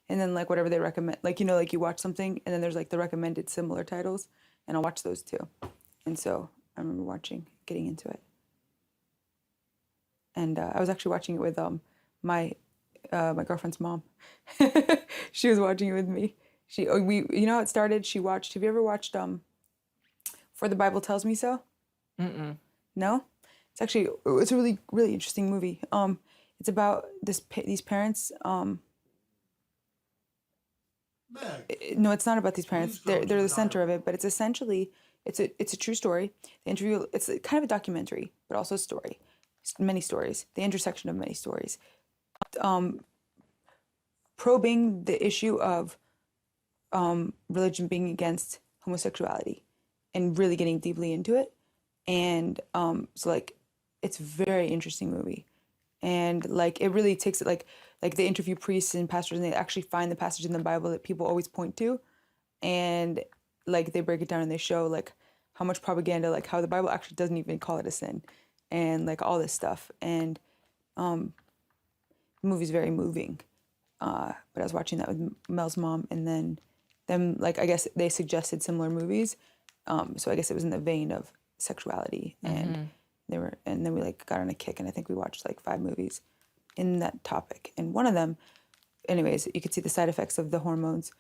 and then like whatever they recommend, like, you know, like you watch something and then there's like the recommended similar titles, and I'll watch those too. And so I remember getting into it. And I was actually watching it with my my girlfriend's mom. She was watching it with me. You know how it started? She watched. Have you ever watched For the Bible Tells Me So? Mm-mm. No, it's a really really interesting movie. It's about these parents. No, it's not about these parents. They're the center of it, but it's essentially it's a true story. The interview it's kind of a documentary, but also a story. Many stories, the intersection of many stories, probing the issue of religion being against homosexuality, and really getting deeply into it. And so like it's a very interesting movie, and like it really takes it like they interview priests and pastors, and they actually find the passage in the Bible that people always point to, and like they break it down and they show like how much propaganda, like how the Bible actually doesn't even call it a sin, and like all this stuff. And the movie's very moving. But I was watching that with Mel's mom, and then them like I guess they suggested similar movies. So I guess it was in the vein of sexuality, and and then we like got on a kick, and I think we watched like 5 movies in that topic. And one of them, anyways, you could see the side effects of the hormones.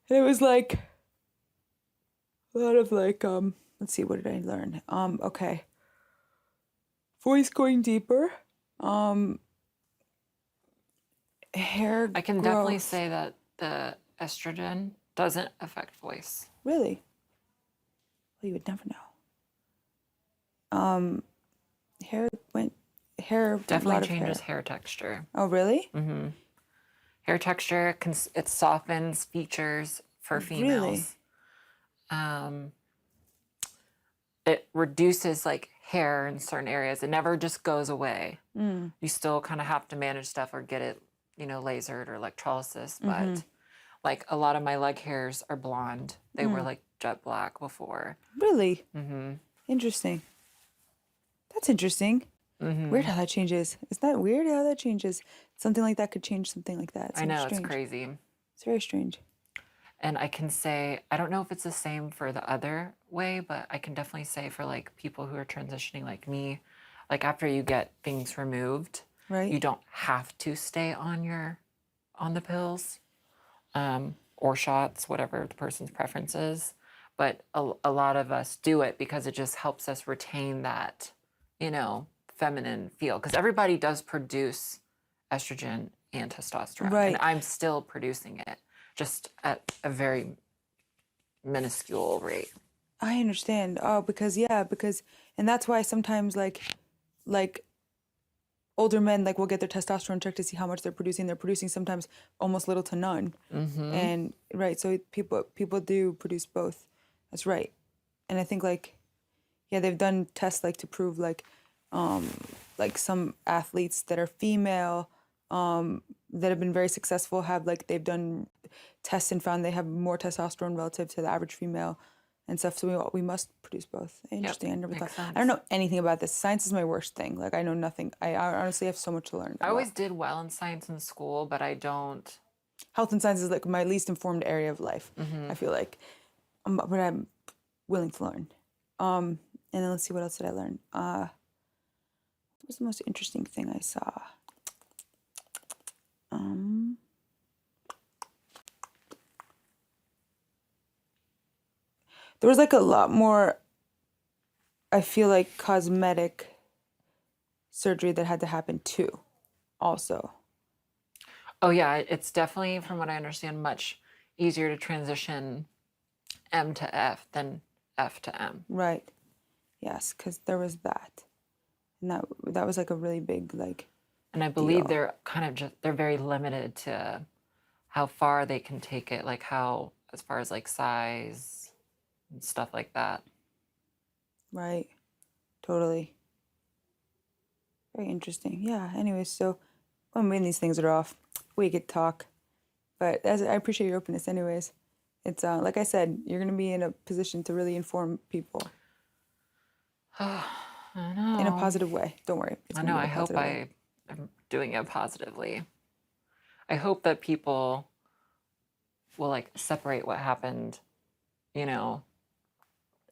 And it was like a lot of like let's see, what did I learn? Okay. Voice going deeper. Hair I can definitely growth. say that the estrogen doesn't affect voice. Really? Well, you would never know. Hair went hair a Definitely lot of changes hair. hair texture. Oh, really? Hair texture, it softens features for Really? females. It reduces like hair in certain areas. It never just goes away. You still kind of have to manage stuff or get it, lasered or electrolysis. But like a lot of my leg hairs are blonde. They were like jet black before. Really? Interesting. That's interesting. Weird how that changes. Isn't that weird how that changes? Something like that could change something like that. It's I so know, it's strange. crazy. It's very strange. And I can say, I don't know if it's the same for the other way, but I can definitely say for like people who are transitioning like me, like after you get things removed, Right? you don't have to stay on the pills or shots, whatever the person's preference is. But a lot of us do it because it just helps us retain that, feminine feel. Because everybody does produce estrogen and testosterone. Right. And I'm still producing it, just at a very minuscule rate. I understand. Oh, because and that's why sometimes like older men like will get their testosterone checked to see how much they're producing. They're producing sometimes almost little to none. And right, so people do produce both. That's right. And I think like yeah, they've done tests like to prove like some athletes that are female that have been very successful have like they've done tests and found they have more testosterone relative to the average female and stuff. So we must produce both. Interesting. I never thought. Makes sense. I don't know anything about this. Science is my worst thing. Like I know nothing. I honestly have so much to learn. I always did well in science in school, but I don't. Health and science is like my least informed area of life. I feel like, but I'm willing to learn. And then let's see, what else did I learn? What was the most interesting thing I saw? There was like a lot more, I feel like, cosmetic surgery that had to happen too, also. Oh yeah, it's definitely, from what I understand, much easier to transition M to F than F to M. Right. Yes, because there was that. And that was like a really big like. And I believe deal. they're kind of they're very limited to how far they can take it, like how, as far as like size and stuff like that. Right. Totally. Very interesting. Yeah. Anyways, so when these things are off, we could talk. But I appreciate your openness. Anyways, it's like I said, you're gonna be in a position to really inform people. I know. In a positive way. Don't worry. I know. I hope I am doing it positively. I hope that people will like separate what happened, you know,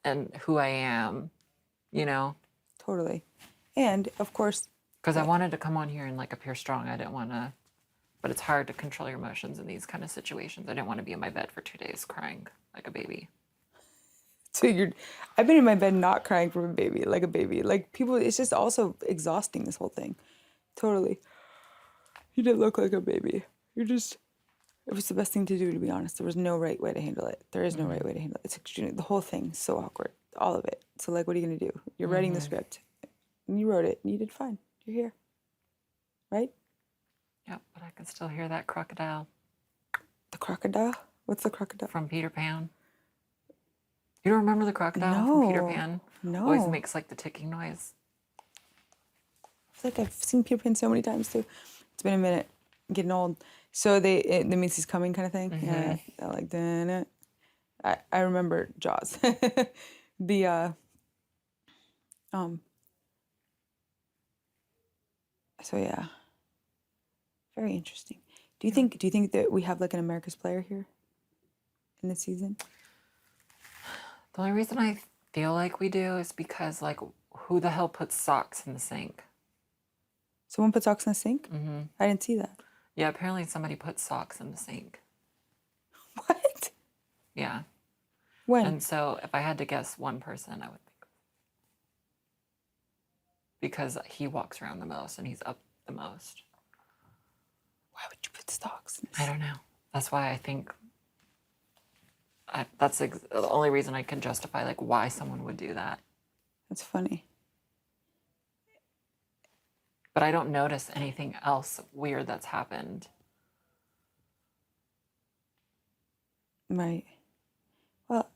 and who I am, you know, Totally. And of course, because I wanted to come on here and like appear strong. I didn't want to, but it's hard to control your emotions in these kind of situations. I didn't want to be in my bed for 2 days crying like a baby. so I've been in my bed not crying from a baby, like a baby. Like people, it's just also exhausting, this whole thing. Totally. You didn't look like a baby. It was the best thing to do, to be honest. There was no right way to handle it. There is no right way to handle it. It's extremely, the whole thing is so awkward. All of it. So like, what are you going to do? You're writing the script. And you wrote it and you did fine. You're here. Right? Yep, but I can still hear that crocodile The crocodile? What's the crocodile? from Peter Pan. You don't remember the crocodile from Peter Pan? No. Always makes like the ticking noise. I feel like I've seen Peter Pan so many times too. It's been a minute. I'm getting old. So that means he's coming kind of thing. Yeah. I like that. I remember Jaws. So yeah. Very interesting. Do you think that we have like an America's player here in this season? The only reason I feel like we do is because like who the hell puts socks in the sink? Someone put socks in the sink? I didn't see that. Yeah, apparently somebody put socks in the sink. What? Yeah. When? And so if I had to guess one person, I would think because he walks around the most and he's up the most. Why would you put socks in the I sink? don't know. That's why I think that's the only reason I can justify like why someone would do that. That's funny. But I don't notice anything else weird that's happened. Right. Well,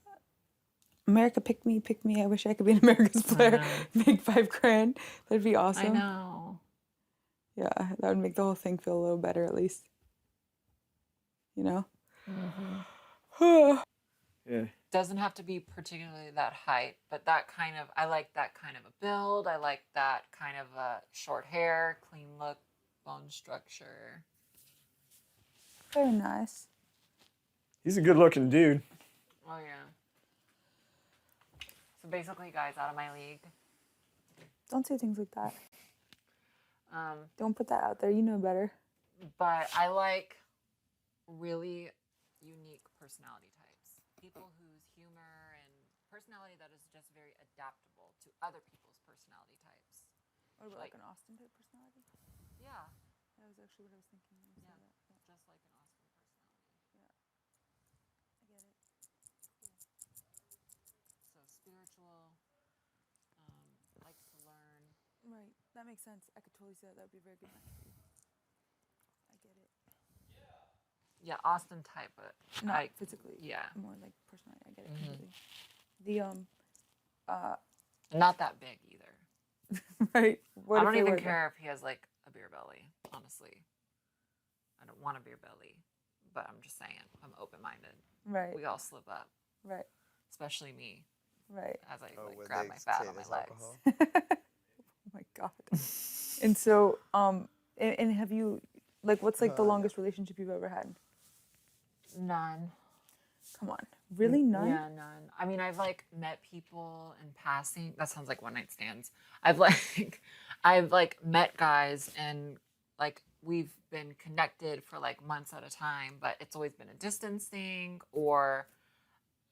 America, pick me. I wish I could be an America's player. Make $5,000. That'd be awesome. I know. Yeah, that would make the whole thing feel a little better at least. You know? Yeah. Doesn't have to be particularly that height, but that kind of, I like that kind of a build. I like that kind of a short hair, clean look, bone structure. Very nice. He's a good looking dude. Oh, yeah. So basically, guys, out of my league. Don't say things like that. Don't put that out there. You know better. But I like really unique personality types. People whose humor and personality that is just very adaptable to other people's personality types. What about like an Austin type personality? Yeah. That was actually what I was thinking. Yeah. Just like an Austin personality. Yeah. I get it. So spiritual, likes to learn. Right. That makes sense. I could totally see that. That would be a very good match for you. I get it. Yeah, Austin type, but Not physically. Yeah. More like personality. I get it completely. The Not that big either. right. What I if don't they even were care if he has like a beer belly, honestly. I don't want a beer belly, but I'm just saying, I'm open-minded. Right. We all slip up, Right. especially me, right. as I like, when grab they my fat say on my there's legs. alcohol? Oh my god. And so, and have you, like, what's like the longest relationship you've ever had? None. Come on, really, none? Yeah, none. I mean, I've like met people in passing. That sounds like one night stands. I've met guys and like we've been connected for like months at a time, but it's always been a distance thing, or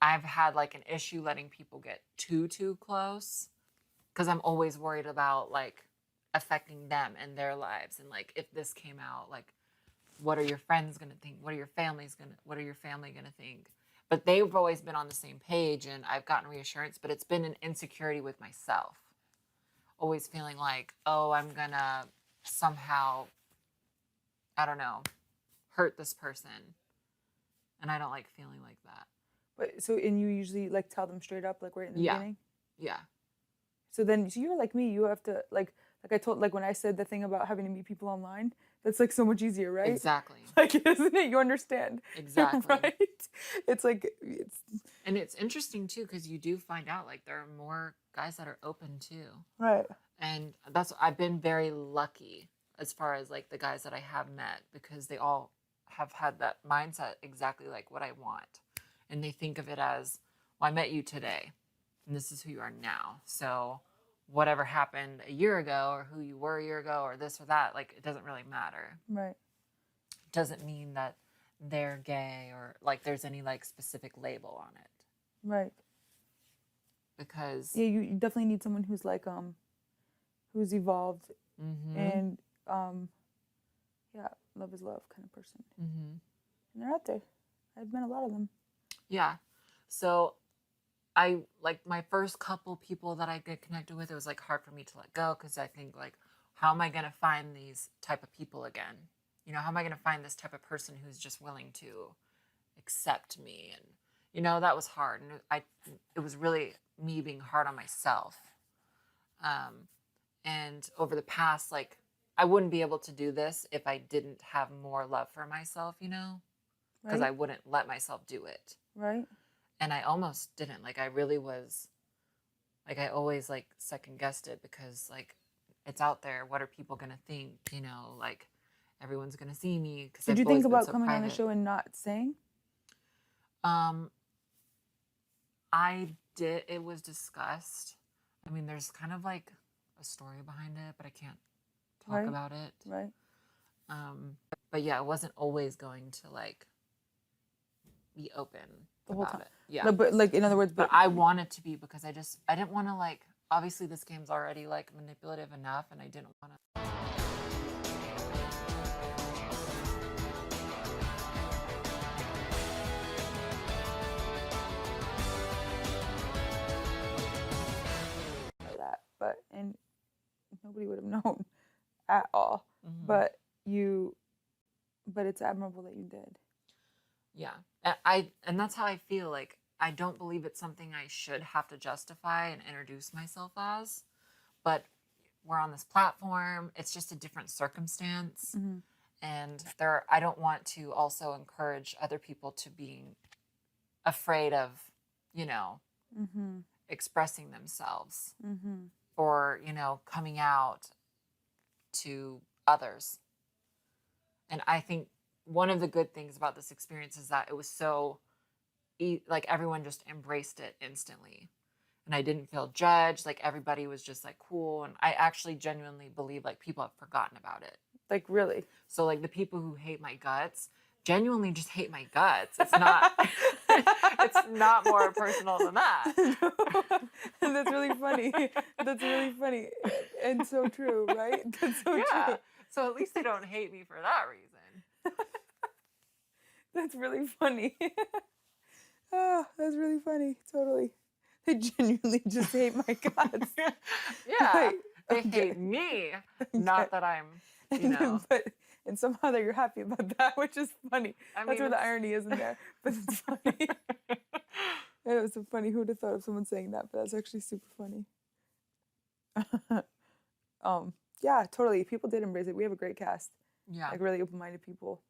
I've had like an issue letting people get too close because I'm always worried about like affecting them and their lives, and like if this came out, like what are your friends gonna think? What are your family gonna think? But they've always been on the same page, and I've gotten reassurance, but it's been an insecurity with myself. Always feeling like, oh, I'm gonna somehow, I don't know, hurt this person. And I don't like feeling like that. But so, and you usually like tell them straight up, like right in the beginning? Yeah. So then, so you're like me, you have to, like I told, like when I said the thing about having to meet people online, that's like so much easier, right? Exactly. Like, isn't it? You understand. Exactly. Right? It's like, And it's interesting too, because you do find out like there are more guys that are open too. right. And I've been very lucky as far as like the guys that I have met, because they all have had that mindset exactly like what I want. And they think of it as, well, I met you today and this is who you are now. So whatever happened a year ago or who you were a year ago or this or that, like, it doesn't really matter. Right. It doesn't mean that they're gay or like there's any like specific label on it. Right. Because Yeah, you definitely need someone who's like who's evolved and yeah, love is love kind of person. And they're out there. I've met a lot of them. yeah. So I like my first couple people that I get connected with, it was like hard for me to let go because I think like, how am I going to find these type of people again? You know, how am I going to find this type of person who's just willing to accept me? And, you know, that was hard. And it was really me being hard on myself. And over the past, like, I wouldn't be able to do this if I didn't have more love for myself, you know, because Right. I wouldn't let myself do it. Right. And I almost didn't. Like, I really was, like, I always, like, second-guessed it because, like, it's out there. What are people going to think? You know, like, everyone's going to see me. Cause Did I've you always think been about so coming on the private. show and not saying? I did. It was discussed. I mean, there's kind of, like, a story behind it, but I can't talk Right. about it. Right. But, yeah, I wasn't always going to, like, be open The whole about time. it. Yeah. But like in other words, But I wanted to be because I didn't want to, like, obviously this game's already, like, manipulative enough, and I didn't want to. that, and nobody would have known at all. But it's admirable that you did. Yeah. And that's how I feel. Like, I don't believe it's something I should have to justify and introduce myself as, but we're on this platform. It's just a different circumstance. And I don't want to also encourage other people to being afraid of, you know, expressing themselves or, you know, coming out to others. And I think one of the good things about this experience is that it was so, like, everyone just embraced it instantly. And I didn't feel judged. Like, everybody was just, like, cool. And I actually genuinely believe, like, people have forgotten about it. Like, really? So, like, the people who hate my guts genuinely just hate my guts. It's not, it's not more personal than that. That's really funny. That's really funny. And so true, right? That's so true. So at least they don't hate me for that reason. That's really funny. Oh, that's really funny. Totally. They genuinely just hate my guts. Yeah. Right. They hate me. Not that I'm, you know. And somehow that you're happy about that, which is funny. I That's mean, where the irony is in there. But it's funny. It was so funny. Who would have thought of someone saying that? But that's actually super funny. Yeah, totally. People did embrace it. We have a great cast. Yeah. Like, really open-minded people.